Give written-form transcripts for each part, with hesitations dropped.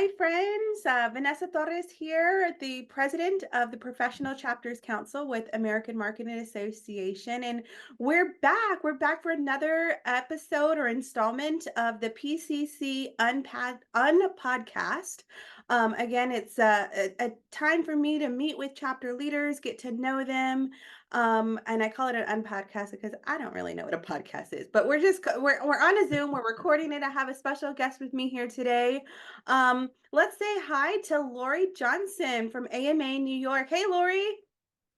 Hi, friends. Vanessa Torres here, the president of the Professional Chapters Council with American Marketing Association. And we're back. We're back for another episode or installment of the PCC UNPodcast. Again, it's a time for me to meet with chapter leaders, get to know them. And I call it an unpodcast because I don't really know what a podcast is, but we're on a Zoom, we're recording it. I have a special guest with me here today. Let's say hi to Lori Johnson from AMA New York. Hey, Lori.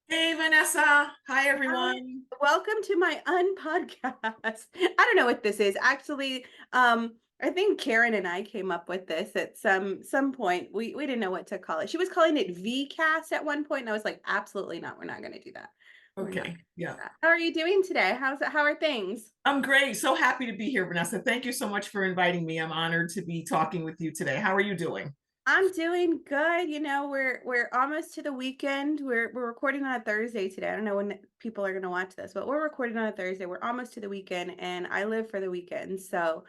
Hey, Vanessa. Hi, Hi. everyone. Welcome to my unpodcast. I don't know what this is. Actually, I think Karen and I came up with this at some point. We didn't know what to call it. She was calling it VCast at one point, and I was like, absolutely not. We're not going to do that. We're not Okay. gonna do Yeah. that. How are you doing today? How are things? I'm great. So happy to be here, Vanessa. Thank you so much for inviting me. I'm honored to be talking with you today. How are you doing? I'm doing good. We're almost to the weekend. We're recording on a Thursday today. I don't know when people are going to watch this, but we're recording on a Thursday. We're almost to the weekend, and I live for the weekend, so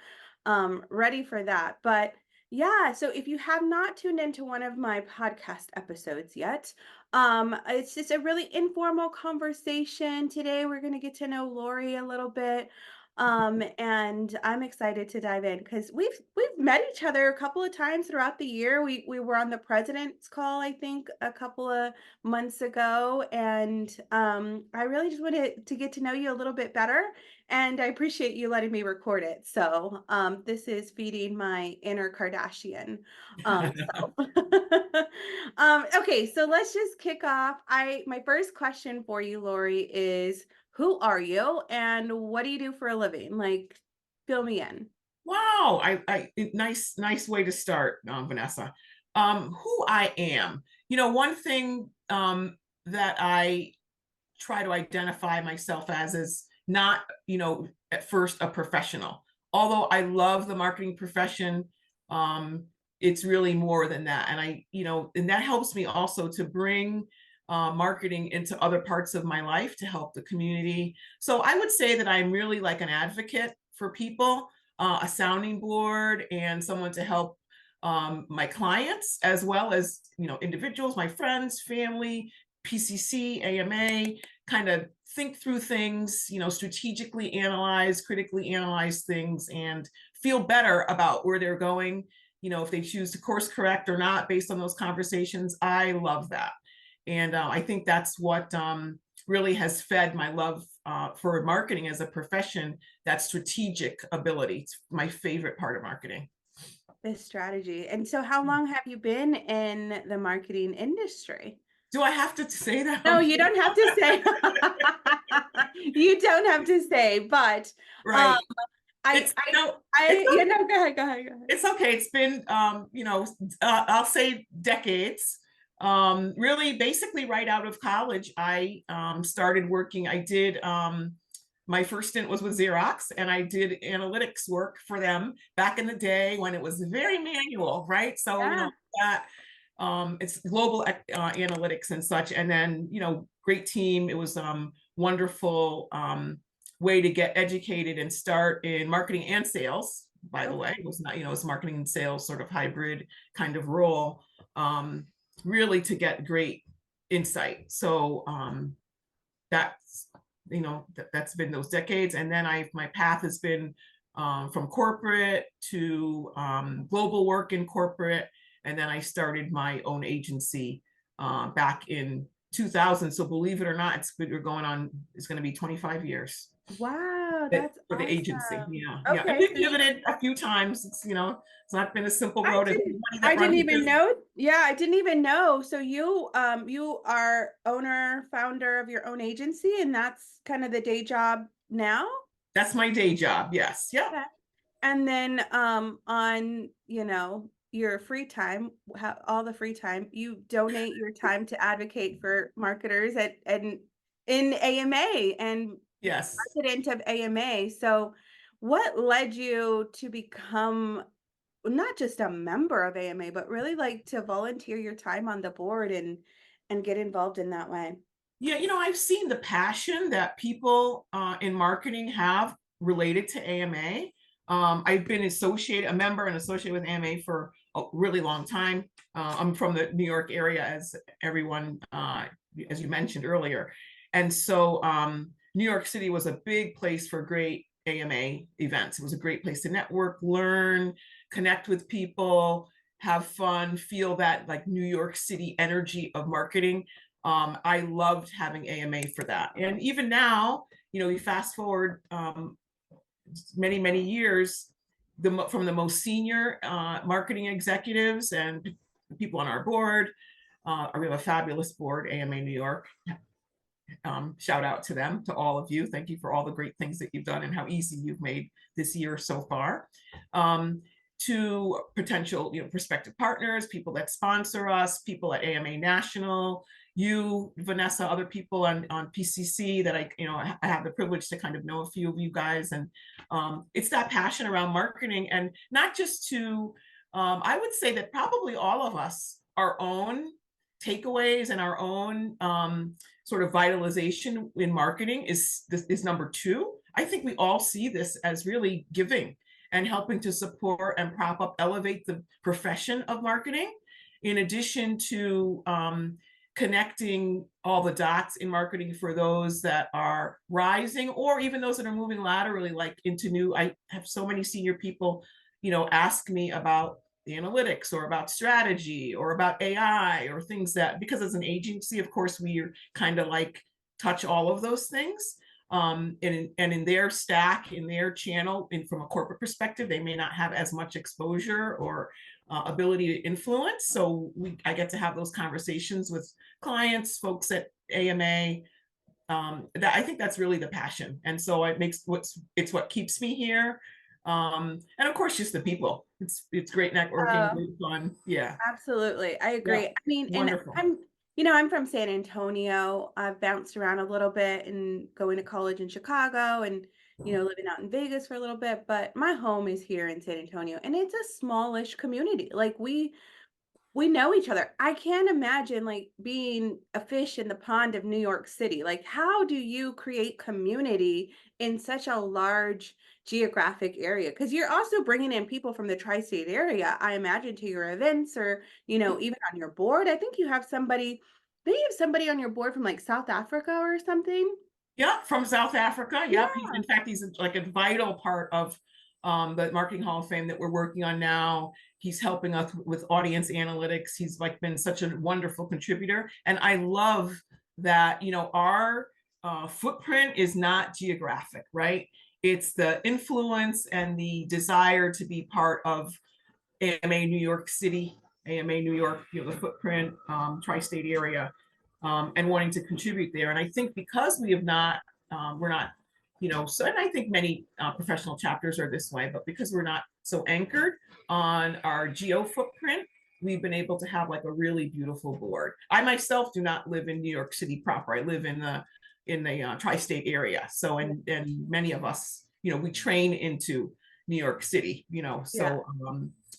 ready for that. But yeah, so if you have not tuned into one of my podcast episodes yet, it's just a really informal conversation. Today we're going to get to know Lori a little bit. And I'm excited to dive in because we've met each other a couple of times throughout the year. We were on the president's call, I think, a couple of months ago, and I really just wanted to get to know you a little bit better. And I appreciate you letting me record it. So this is feeding my inner Kardashian self. Okay, so let's just kick off. My first question for you, Lori, is who are you and what do you do for a living? Like, fill me in. Wow. Nice way to start, Vanessa. Who I am. One thing that I try to identify myself as is not, at first a professional. Although I love the marketing profession, it's really more than that. And that helps me also to bring marketing into other parts of my life to help the community. So I would say that I'm really like an advocate for people, a sounding board, and someone to help my clients as well as individuals, my friends, family, PCC, AMA, kind of think through things, strategically analyze, critically analyze things, and feel better about where they're going. If they choose to course correct or not based on those conversations. I love that. And I think that's what really has fed my love for marketing as a profession, that strategic ability. It's my favorite part of marketing. This strategy. And so, how long have you been in the marketing industry? Do I have to say that? No, you don't have to say. You don't have to say, but um, Right. I, It's I, no, it's I, okay. go ahead, go ahead, go ahead. It's okay. It's been I'll say decades. Really, basically, right out of college, I started working. I did my first stint was with Xerox, and I did analytics work for them back in the day when it was very manual, right? So Yeah. that it's global analytics and such. And then great team. It was wonderful way to get educated and start in marketing and sales. By the Okay. way, it was not, it's marketing and sales sort of hybrid kind of role, really to get great insight. So that's, that's been those decades. And then my path has been from corporate to global work in corporate. And then I started my own agency back in 2000. So believe it or not, it's going to be 25 years Wow, that's for the agency. awesome. Yeah, yeah. And Okay, we've so pivoted a few times. It's not been a simple I road. As didn't anybody I that didn't runs a even business. know. Yeah, I didn't even know. So you are owner, founder of your own agency, and that's kind of the day job now? That's my day job. Yes. Yep. Okay. And then on, your free time, all the free time, you donate your time to advocate for marketers at and in AMA and Yes. president of AMA. So what led you to become not just a member of AMA, but really like to volunteer your time on the board and get involved in that way? Yeah, I've seen the passion that people in marketing have related to AMA. I've been a member and associated with AMA for a really long time. I'm from the New York area, as everyone, as you mentioned earlier. And so New York City was a big place for great AMA events. It was a great place to network, learn, connect with people, have fun, feel that like New York City energy of marketing. I loved having AMA for that. And even now, you fast forward many, many years, from the most senior marketing executives and people on our board. We have a fabulous board, AMA New York. Shout out to them, to all of you. Thank you for all the great things that you've done and how easy you've made this year so far. To potential, prospective partners, people that sponsor us, people at AMA National, you, Vanessa, other people on PCC that I have the privilege to kind of know a few of you guys. And it's that passion around marketing, and not just to, I would say that probably all of us, our own takeaways and our own sort of vitalization in marketing is number two. I think we all see this as really giving and helping to support and prop up, elevate the profession of marketing, in addition to connecting all the dots in marketing for those that are rising, or even those that are moving laterally, like into new. I have so many senior people, ask me about the analytics or about strategy or about AI or things that, because as an agency, of course, we kind of like touch all of those things. And in their stack, in their channel, from a corporate perspective, they may not have as much exposure or ability to influence. So I get to have those conversations with clients, folks at AMA. That I think that's really the passion, and so it's what keeps me here. And of course, just the people. It's great networking, great fun. Yeah, Absolutely. I agree. yeah, I mean, and wonderful. I'm from San Antonio. I've bounced around a little bit and going to college in Chicago and, living out in Vegas for a little bit, but my home is here in San Antonio, and it's a smallish community. Like we know each other. I can't imagine like being a fish in the pond of New York City. Like, how do you create community in such a large geographic area? Because you're also bringing in people from the tri-state area, I imagine, to your events, or, even on your board. I think you have somebody, on your board from like South Africa or something. Yeah, from South Africa. Yeah. Yep. In fact, he's like a vital part of the Marketing Hall of Fame that we're working on now. He's helping us with audience analytics. He's like been such a wonderful contributor. And I love that, our footprint is not geographic, right? It's the influence and the desire to be part of AMA New York City, AMA New York, the footprint, tri-state area, and wanting to contribute there. And I think because we have not, we're not, so, and I think many professional chapters are this way, but because we're not so anchored on our geo footprint, we've been able to have like a really beautiful board. I myself do not live in New York City proper. I live in the tri-state area. So, and many of us, we train into New York City, Yeah, so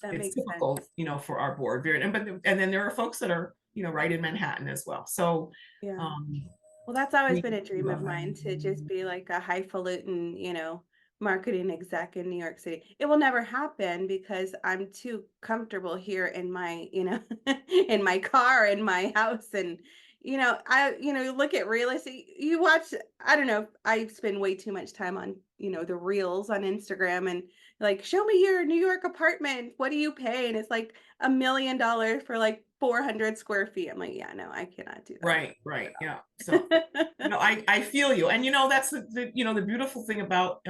that it's makes typical, sense. for our board. And then there are folks that are, right in Manhattan as well. So Yeah. um, Well, that's always we been a dream of love that. mine, to just be like a highfalutin, marketing exec in New York City. It will never happen because I'm too comfortable here in my, in my car, in my house. And, look at real estate. You watch, I don't know, I spend way too much time on, the reels on Instagram, and like, show me your New York apartment. What do you pay? And it's like $1 million for like 400 square feet. I'm like, yeah, no, I cannot do Right. Yeah. So, that. I feel you. And, that's the beautiful thing about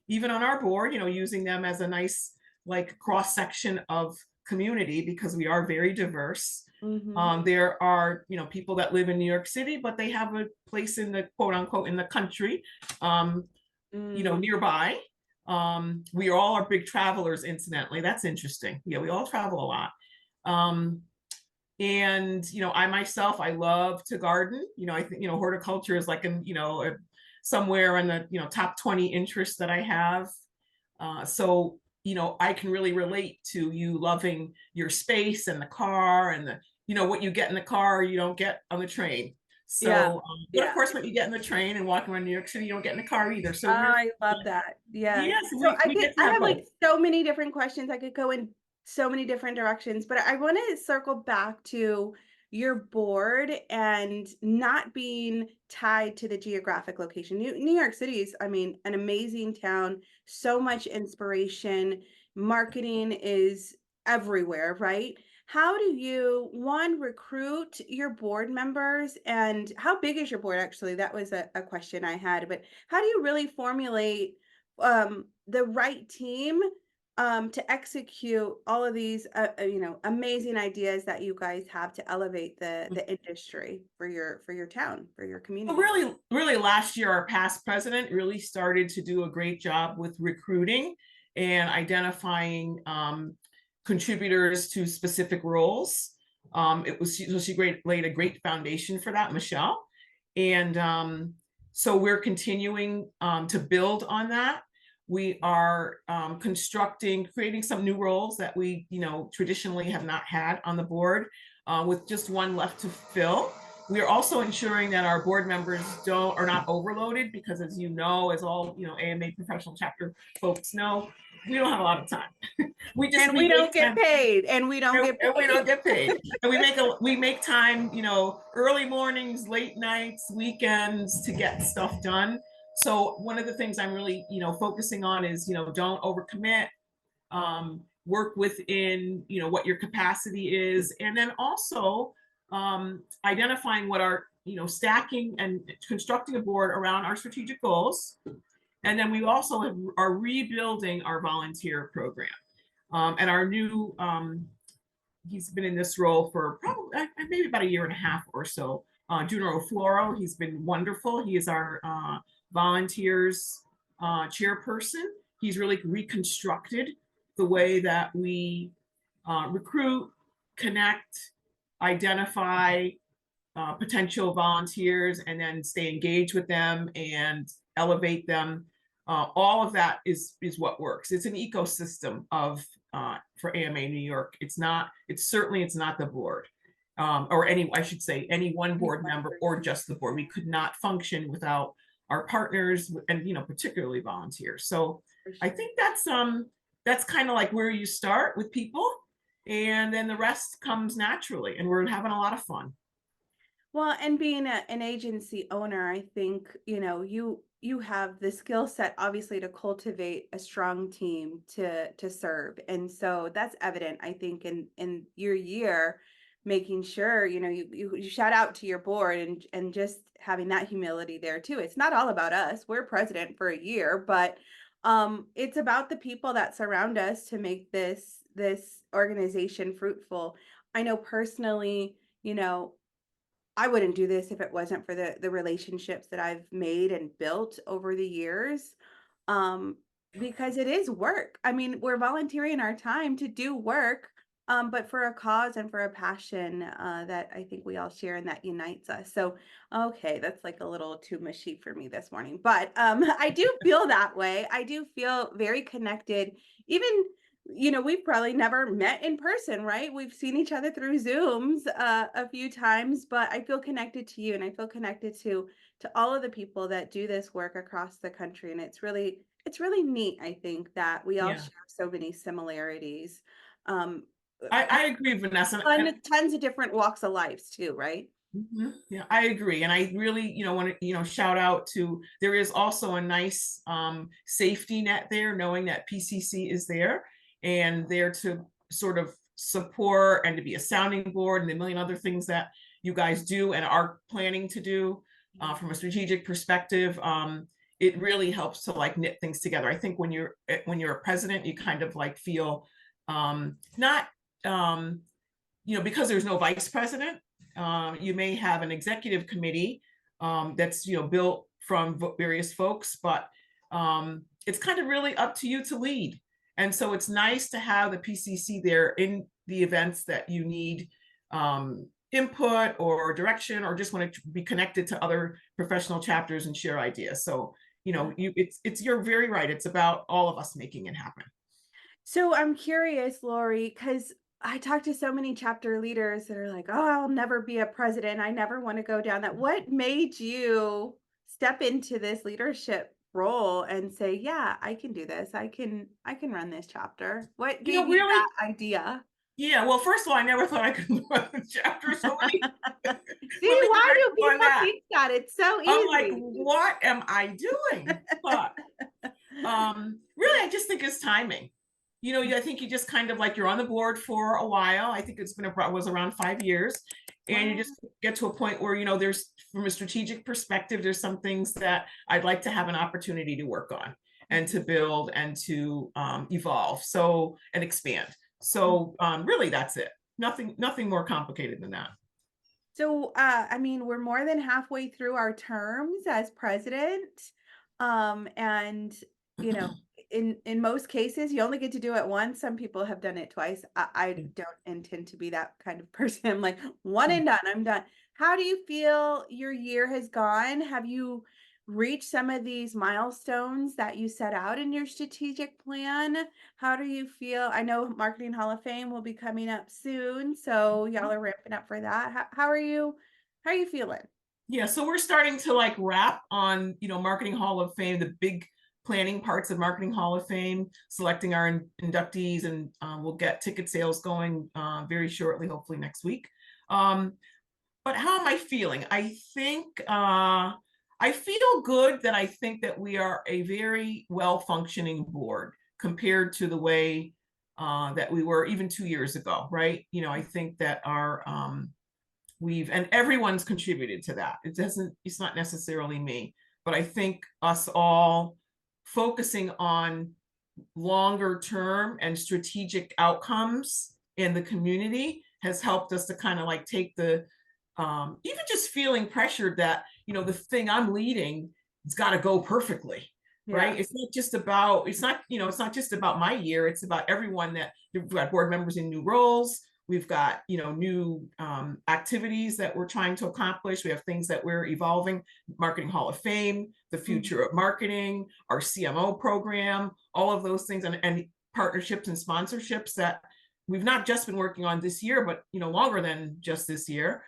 even on our board, using them as a nice like cross section of community, because we are very diverse. Mhm. There are, people that live in New York City, but they have a place in the quote unquote in the country, Mm. nearby. We all are big travelers, incidentally. That's interesting. Yeah, we all travel a lot. Um, and I myself, I love to garden. I think horticulture is like somewhere in the top 20 interests that I have. So I can really relate to you loving your space and the car, and the what you get in the car you don't get on the train. Yeah. So but of Yeah. course, what you get in the train and walking around New York City, you don't get in the car either. So we're I love that. Yes. yes, So we get to I have have both. like so many different questions I could go in so many different directions, but I want to circle back to your board and not being tied to the geographic location. New York City is, I mean, an amazing town, so much inspiration. Marketing is everywhere, right? How do you, one, recruit your board members? And how big is your board? Actually, that was a question I had, but how do you really formulate the right team to execute all of these, amazing ideas that you guys have to elevate the industry for your town, for your Well, community? really, last year, our past president really started to do a great job with recruiting and identifying contributors to specific roles. She laid a great foundation for that, Michelle, and so we're continuing to build on that. We are creating some new roles that we, traditionally have not had on the board, with just one left to fill. We are also ensuring that our board members are not overloaded, because, as you know, as all AMA professional chapter folks know, we don't have a lot of time. And We we don't make get time, paid, and we don't get and we paid. don't get paid, and we make time, early mornings, late nights, weekends, to get stuff done. So one of the things I'm really focusing on is, don't overcommit, work within what your capacity is, and then also identifying what our stacking and constructing a board around our strategic goals. And then we also are rebuilding our volunteer program, and our new he's been in this role for probably maybe about a year and a half or so. Junero Floro, he's been wonderful. He is our volunteers chairperson. He's really reconstructed the way that we recruit, connect, identify potential volunteers, and then stay engaged with them and elevate them. All of that is what works. It's an ecosystem of for AMA New York. It's not the board, or I should say, any one board member or just the board. We could not function without our partners and particularly volunteers. So I think that's kind of like where you start with people, and then the rest comes naturally, and we're having a lot of fun. Well, and being an agency owner, I think, you have the skill set, obviously, to cultivate a strong team to serve. And so that's evident, I think, in your year, making sure, you shout out to your board, and just having that humility there too. It's not all about us. We're president for a year, but it's about the people that surround us to make this organization fruitful. I know personally, I wouldn't do this if it wasn't for the relationships that I've made and built over the years. Um, because it is work. I mean, we're volunteering our time to do work, but for a cause and for a passion that I think we all share and that unites us. So, okay, that's like a little too mushy for me this morning, but I do feel that way. I do feel very connected. Even, we've probably never met in person, right? We've seen each other through Zooms a few times, but I feel connected to you, and I feel connected to all of the people that do this work across the country. And it's really neat, I think, that we all Yeah, share so many similarities. Um, I agree, Vanessa. tons of different walks of lives too, right? Yeah, I agree. And I really, want to, shout out to, there is also a nice safety net there, knowing that PCC is there and there to sort of support and to be a sounding board and a million other things that you guys do and are planning to do from a strategic perspective. It really helps to like knit things together. I think when you're a president, you kind of like feel not because there's no vice president. You may have an executive committee that's built from various folks, but it's kind of really up to you to lead. And so it's nice to have the PCC there in the events that you need input or direction, or just want to be connected to other professional chapters and share ideas. So you're very right. It's about all of us making it happen. So I'm curious, Lori, because I talk to so many chapter leaders that are like, "Oh, I'll never be a president. I never want to go down that." What made you step into this leadership role and say, yeah, I can do this. I can run this chapter. What You gave know, you really, that idea? yeah. Well, first of all, I never thought I could run the chapter. So let See, me why correct do you on people that. think that? It's so I'm like, easy. what am I doing? But really, I just think it's timing. You know, I think you just kind of like you're on the board for a while. I think it's been was around 5 years, and you Wow. just get to a point where there's from a strategic perspective, there's some things that I'd like to have an opportunity to work on and to build and to evolve, so and expand. So really, that's it. Nothing more complicated than that. So, I mean, we're more than halfway through our terms as president. And you know, in most cases, you only get to do it once. Some people have done it twice. I don't intend to be that kind of person. I'm like, one and done, I'm done. How do you feel your year has gone? Have you reached some of these milestones that you set out in your strategic plan? How do you feel? I know Marketing Hall of Fame will be coming up soon, so y'all are ramping up for that. How are you? How are you feeling? Yeah, so we're starting to like wrap on, Marketing Hall of Fame, the big planning parts of Marketing Hall of Fame, selecting our inductees, and we'll get ticket sales going very shortly, hopefully next week. Um, but how am I feeling? I think I feel good that I think that we are a very well-functioning board compared to the way that we were even 2 years ago, right? I think that our and everyone's contributed to that. It's not necessarily me, but I think us all focusing on longer term and strategic outcomes in the community has helped us to kind of like take the even just feeling pressured that the thing I'm leading, it's got to go perfectly, Yeah. right? It's not just about my year. It's about everyone. That we've got board members in new roles. We've got new activities that we're trying to accomplish. We have things that we're evolving: Marketing Hall of Fame, the Mhm. future of marketing, our CMO program, all of those things, and partnerships and sponsorships that we've not just been working on this year, but longer than just this year.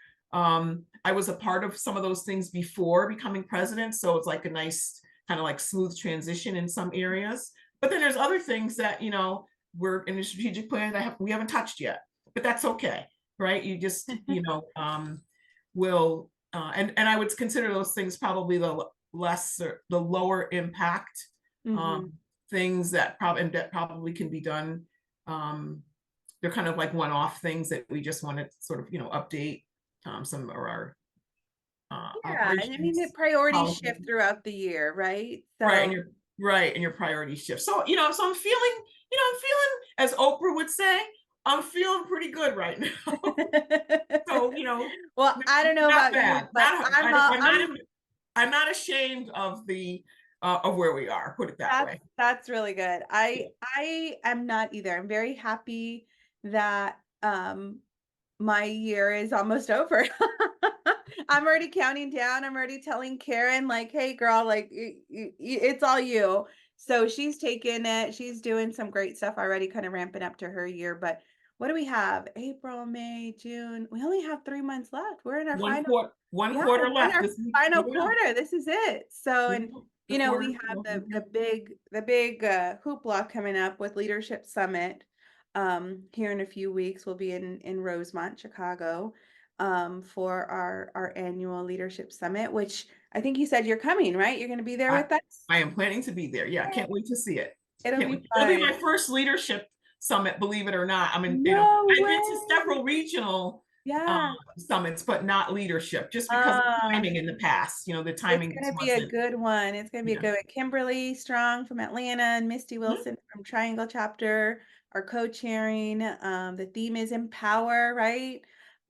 I was a part of some of those things before becoming president, so it's like a nice kind of like smooth transition in some areas. But then there's other things that we're in a strategic plan that we haven't touched yet, but that's okay, right? You just will and I would consider those things probably the lower impact Mhm. things that probably can be done. They're kind of like one-off things that we just want to sort of update some of our Yeah, and I mean, the operations priorities policy. shift throughout the year, right? Right, and So your priorities shift. So so I'm feeling, as Oprah would say, I'm feeling pretty good right now. So well, I don't know not about you, bad. but Not I I'm don't, I'm I'm not ashamed of the of where we are. Put it that way. that's really good. Yeah. I am not either. I'm very happy that my year is almost over. I'm already counting down. I'm already telling Karen, like, hey, girl, like, it's all you. So she's taking it. She's doing some great stuff already, kind of ramping up to her year. But what do we have? April, May, June. We only have 3 months left. We're in our One final, quarter, one yeah, quarter we're in left our this week. final Here we go. quarter. This is it. So, Here we and go. The quarter. we have the big hoopla coming up with Leadership Summit here in a few weeks. We'll be in Rosemont, Chicago, for our annual Leadership Summit, which I think you said you're coming, right? You're going to be there I, with us? I am planning to be there. Yeah, I Yay. can't wait to see it. It'll Can't be wait. It'll be fun. my first leadership summit, believe it or not. I mean, No I've been to way. several regional Yeah. summits, but not leadership, just because of Uh, timing in the past. The it's timing just gonna be a wasn't. good one. It's gonna be a Yeah. good one. Kimberly Strong from Atlanta and Misty Mhm. Wilson from Triangle Chapter are co-chairing. The theme is empower, right?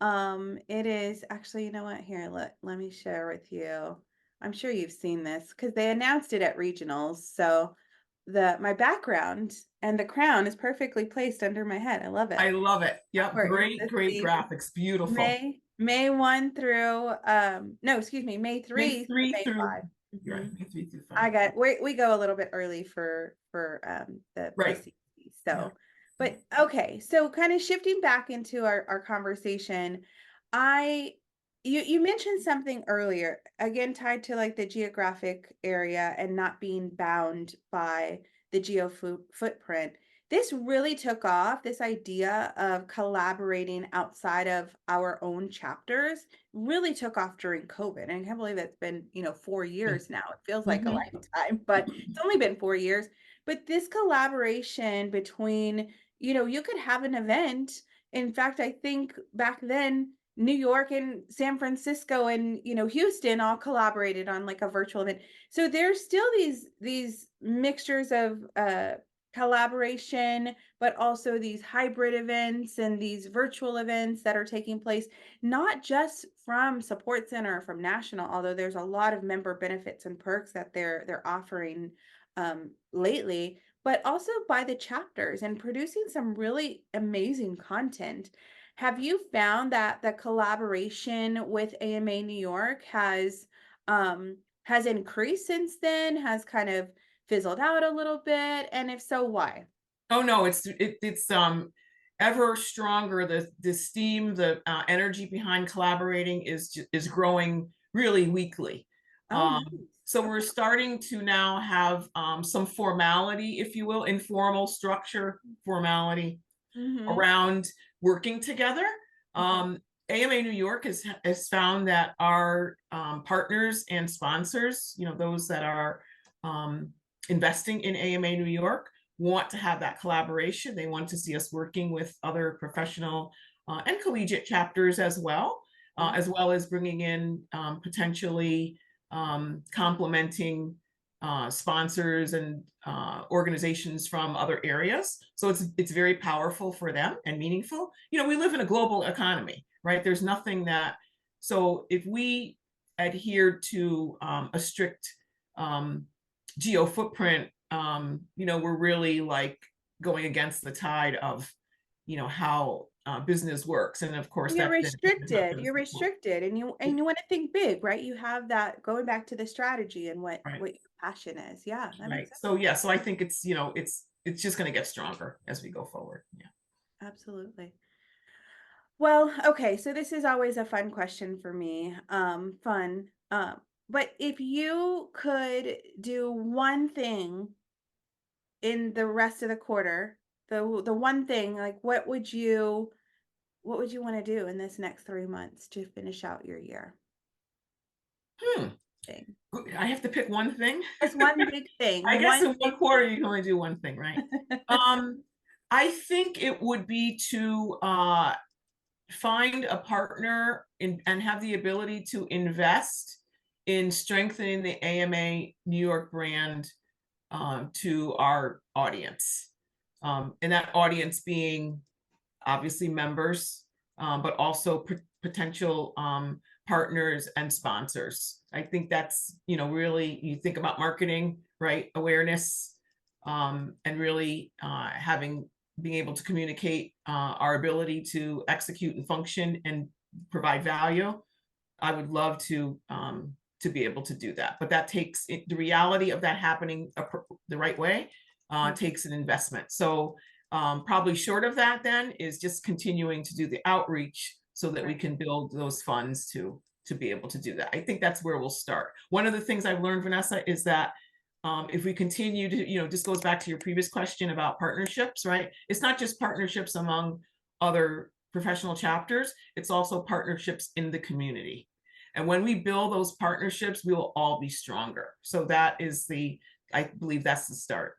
It is actually, you know what? Here, let me share with you. I'm sure you've seen this because they announced it at regionals. So the my background and the crown is perfectly placed under my head. I love it. I love it. Yep. We're Great, this great week. graphics. Beautiful. May 1 through no, excuse me, May May 3 through 3 May through, 5. you're Mhm. right, May 3 through I 5. got we go a little bit early for the Right. PCC. Yeah. So, but okay, so kind of shifting back into our conversation, I You mentioned something earlier, again, tied to, like, the geographic area and not being bound by the footprint. This really took off, this idea of collaborating outside of our own chapters really took off during COVID, and I can't believe it's been, 4 years now. It feels like a Mhm. lifetime, but it's only been 4 years. But this collaboration between, you could have an event. In fact, I think back then New York and San Francisco and, Houston all collaborated on like a virtual event. So there's still these mixtures of collaboration, but also these hybrid events and these virtual events that are taking place, not just from Support Center or from National, although there's a lot of member benefits and perks that they're offering lately, but also by the chapters and producing some really amazing content. Have you found that the collaboration with AMA New York has increased since then, has kind of fizzled out a little bit? And if so, why? Oh no, it's ever stronger. The steam, the energy behind collaborating is growing really weekly. Oh, Um, nice. so we're Okay. starting to now have some formality, if you will, informal structure, formality Mhm. around working together. Okay. AMA New York has found that our partners and sponsors, those that are um, investing in AMA New York, want to have that collaboration. They want to see us working with other professional and collegiate chapters Yeah. as well as bringing in potentially complementing sponsors and organizations from other areas. So it's very powerful for them and meaningful. We live in a global economy, right? There's nothing that so if we adhere to a strict um, geo footprint, we're really like going against the tide of how business works, and of course You're that then is not restricted. going to You're support. restricted and you want to think big, right? You have that going back to the strategy and what Right. what your passion is. Yeah, that makes Right. sense. So yeah, so I think it's just going to get stronger as we go forward. Yeah. Absolutely. Well, okay, so this is always a fun question for me. Fun. But if you could do one thing in the rest of the quarter, the one thing, like what would you want to do in this next 3 months to finish out your year? Hmm. Thing. I have to pick one thing. Just one big I thing, guess one in big one quarter thing. you can only do one thing, right? Um, I think it would be to find a partner and have the ability to invest in strengthening the AMA New York brand to our audience. And that audience being obviously members, but also potential partners and sponsors. I think that's, really, you think about marketing, right? Awareness, and really being able to communicate our ability to execute and function and provide value. I would love to be able to do that, but that takes the reality of that happening the right way Mm, takes an investment. So probably short of that then is just continuing to do the outreach so that we right. can build those funds to be able to do that. I think that's where we'll start. One of the things I've learned, Vanessa, is that if we continue to, just goes back to your previous question about partnerships, right? It's not just partnerships among other professional chapters, it's also partnerships in the community. And when we build those partnerships, we will all be stronger. So I believe that's the start.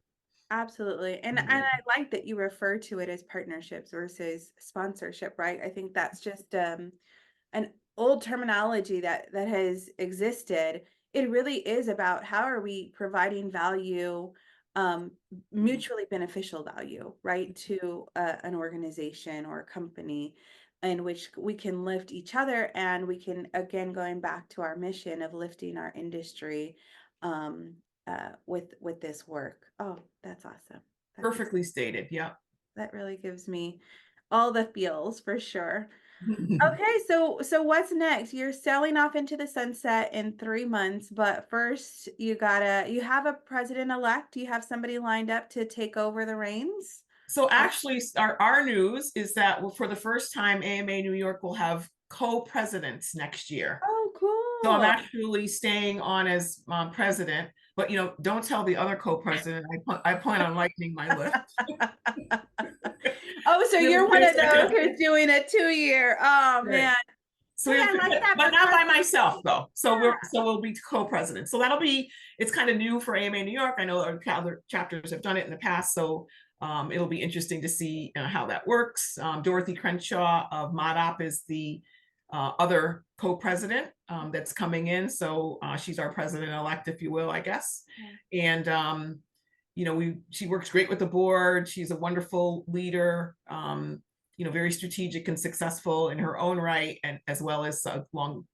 Absolutely. And I like that you refer to it as partnerships versus sponsorship, right? I think that's just an old terminology that has existed. It really is about how are we providing value, mutually beneficial value, right, to an organization or a company in which we can lift each other and we can, again, going back to our mission of lifting our industry um, with this work. Oh, that's awesome. That's Perfectly stated. Yeah. that really gives me all the feels for sure. Okay, so what's next? You're sailing off into the sunset in 3 months, but first you have a president-elect? You have somebody lined up to take over the reins? So Uh, actually, our news is that, well, for the first time, AMA New York will have co-presidents next year. Oh, So I'm cool. actually staying on as president, but don't tell the other co-president. I plan on lightening my list. Oh, so you're one There's of like those who's doing a 2-year. Oh, right. man. So Hey, I like that but not by because myself though. yeah. So we'll be co-presidents. So it's kind of new for AMA New York. I know other chapters have done it in the past, so it'll be interesting to see how that works. Dorothy Crenshaw of ModOp is the other co-president that's coming in. So she's our president-elect, if you will, I guess. And she works great with the board. She's a wonderful leader. Very strategic and successful in her own right, and as well as a long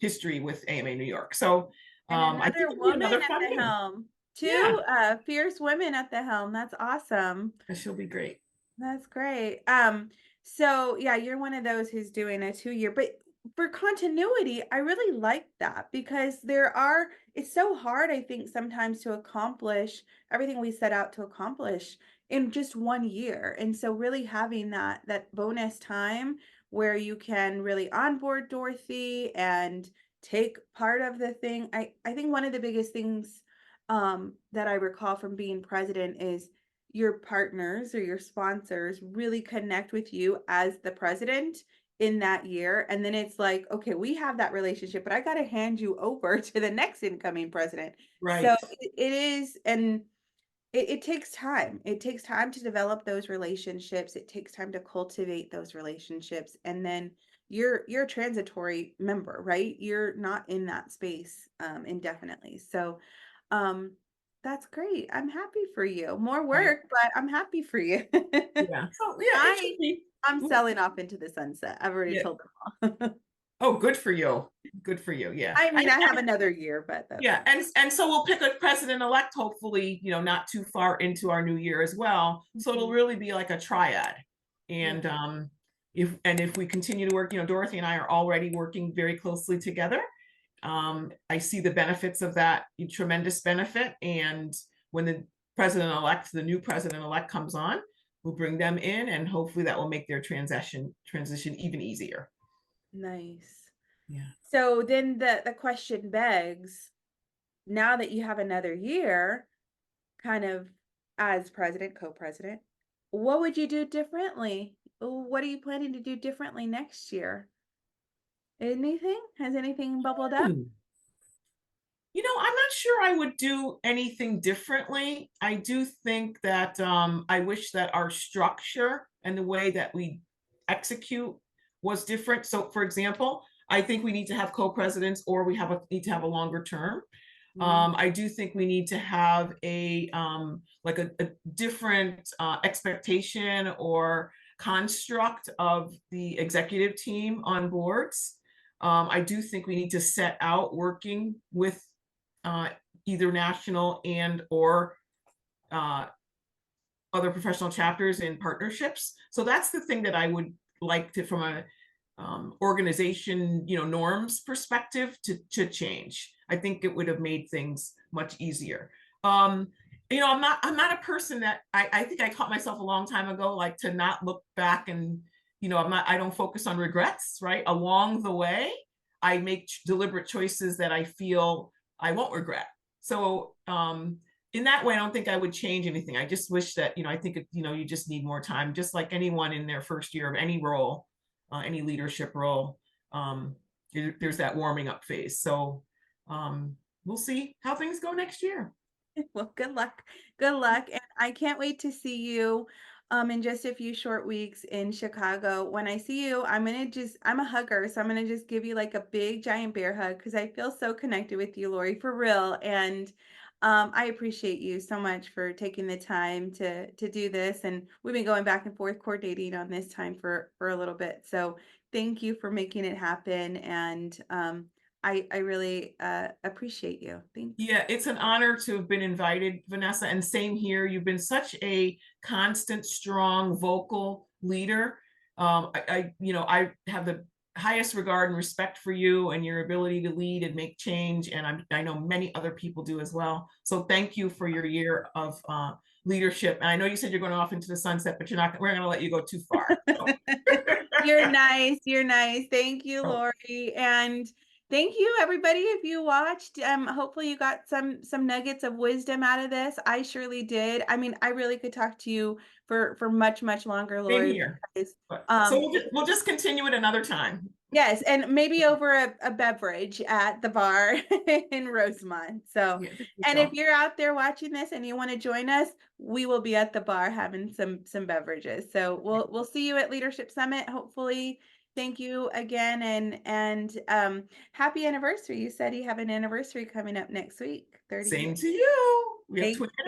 history with AMA New York. So And I think another it'll be woman another at fun the meeting. helm. Yeah, 2 fierce women at the helm. That's awesome. she'll be great. That's great. So yeah, you're one of those who's doing a 2-year, but for continuity, I really like that because it's so hard, I think, sometimes to accomplish everything we set out to accomplish in just 1 year. And so really having that bonus time where you can really onboard Dorothy and take part of the thing. I think one of the biggest things that I recall from being president is your partners or your sponsors really connect with you as the president in that year. And then it's like, okay, we have that relationship, but I got to hand you over to the next incoming president. So Right, it is, and it takes time. It takes time to develop those relationships. It takes time to cultivate those relationships. And then you're a transitory member, right? You're not in that space indefinitely. So um that's great. I'm happy for you. More right. work, but I'm happy for you. Yeah. So yeah, it I should be. I'm selling off into the sunset. I've already Yeah. told them all. Oh, good for you. Good for you. Yeah. I mean, I have another year, but that's Yeah, and so we'll pick a president-elect, hopefully, not too far into our new year as well. So it'll Mhm. really be like a triad. Yeah. And if we continue to work, Dorothy and I are already working very closely together. I see the benefits of that, tremendous benefit. And when the new president-elect comes on, we'll bring them in, and hopefully that will make their transition even easier. Nice. Yeah. So then the question begs, now that you have another year, kind of as president, co-president, what would you do differently? What are you planning to do differently next year? Anything? Has anything bubbled up? I'm not sure I would do anything differently. I do think that I wish that our structure and the way that we execute was different. So, for example, I think we need to have co-presidents, or need to have a longer term. Mm, I do think we need to have a different expectation or construct of the executive team on boards. I do think we need to set out working with uh, either national and or uh, other professional chapters and partnerships. So that's the thing that I would like to, from a organization, norms perspective, to change. I think it would have made things much easier. I'm not a person that I think I taught myself a long time ago, like to not look back and, I don't focus on regrets, right? Along the way, I make deliberate choices that I feel I won't regret. So, in that way, I don't think I would change anything. I just wish that, I think, you just need more time, just like anyone in their first year of any role, any leadership role. Um, there's that warming up phase. So we'll see how things go next year. Well, good luck. Good luck. And I can't wait to see you in just a few short weeks in Chicago. When I see you, I'm a hugger, so I'm gonna just give you like a big giant bear hug because I feel so connected with you, Lori, for real. And I appreciate you so much for taking the time to do this. And we've been going back and forth coordinating on this time for a little bit. So thank you for making it happen. And I really appreciate you. Thanks. Yeah, it's an honor to have been invited, Vanessa, and same here. You've been such a constant, strong, vocal leader. I have the highest regard and respect for you and your ability to lead and make change, and I know many other people do as well. So thank you for your year of leadership. And I know you said you're going off into the sunset, but we're not going to let you go too far. So. You're nice. You're nice. Thank you, Oh, Lori. And thank you, everybody, if you watched. Hopefully you got some nuggets of wisdom out of this. I surely did. I mean, I really could talk to you for much, much longer, same Lori, here. because So we'll just continue it another time. yes, and maybe over a beverage at the bar in Rosemont. So, Yeah, I think and if so. you're out there watching this and you want to join us, we will be at the bar having some beverages. So we'll see you at Leadership Summit, hopefully. Thank you again, and happy anniversary. You said you have an anniversary coming up next week, 30 Same years. to you. We have Thank twin you.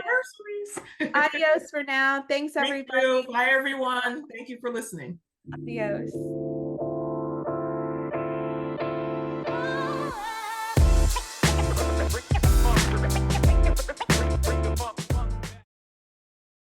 anniversaries. Adios for now. Thanks, Thank you. everybody. Bye, everyone. Thank you for listening. Adios.